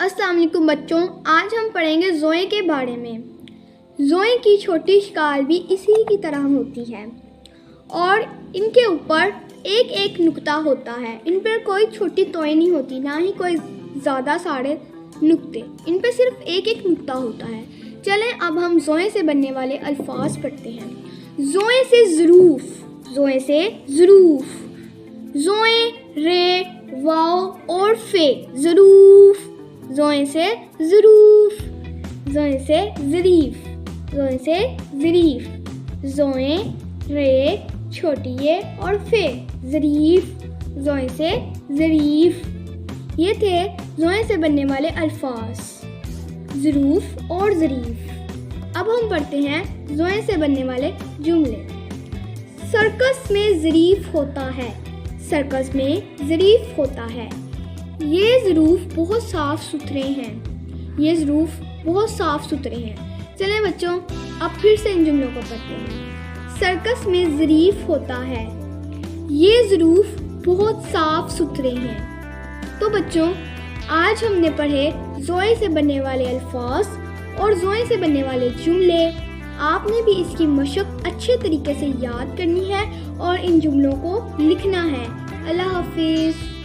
السلام علیکم بچوں، آج ہم پڑھیں گے زوئیں کے بارے میں۔ زوئیں کی چھوٹی شکال بھی اسی کی طرح ہوتی ہے اور ان کے اوپر ایک ایک نقطہ ہوتا ہے۔ ان پر کوئی چھوٹی توئیں نہیں ہوتی، نہ ہی کوئی زیادہ سارے نقطے، ان پہ صرف ایک ایک نقطہ ہوتا ہے۔ چلیں اب ہم زوئیں سے بننے والے الفاظ پڑھتے ہیں۔ زوئیں سے ظروف، زوئیں سے ظروف، زوئیں رے واو اور فے، ظروف، زوئیں سے ظروف، زوئیں سے ظریف، زوئیں سے ظریف، زوئیں رے چھوٹی یہ اور فے ظریف، زوئیں سے ظریف۔ یہ تھے زوئیں سے بننے والے الفاظ، ظروف اور ظریف۔ اب ہم پڑھتے ہیں زوئیں سے بننے والے جملے۔ سرکس میں ظریف ہوتا ہے، سرکس میں ظریف ہوتا ہے۔ یہ ظروف بہت صاف ستھرے ہیں، یہ ظروف بہت صاف ستھرے ہیں۔ چلیں بچوں اب پھر سے ان جملوں کو پڑھتے ہیں۔ سرکس میں ظریف ہوتا ہے، یہ ظروف بہت صاف ستھرے ہیں۔ تو بچوں آج ہم نے پڑھے زوئیں سے بننے والے الفاظ اور زوئیں سے بننے والے جملے۔ آپ نے بھی اس کی مشق اچھے طریقے سے یاد کرنی ہے اور ان جملوں کو لکھنا ہے۔ اللہ حافظ۔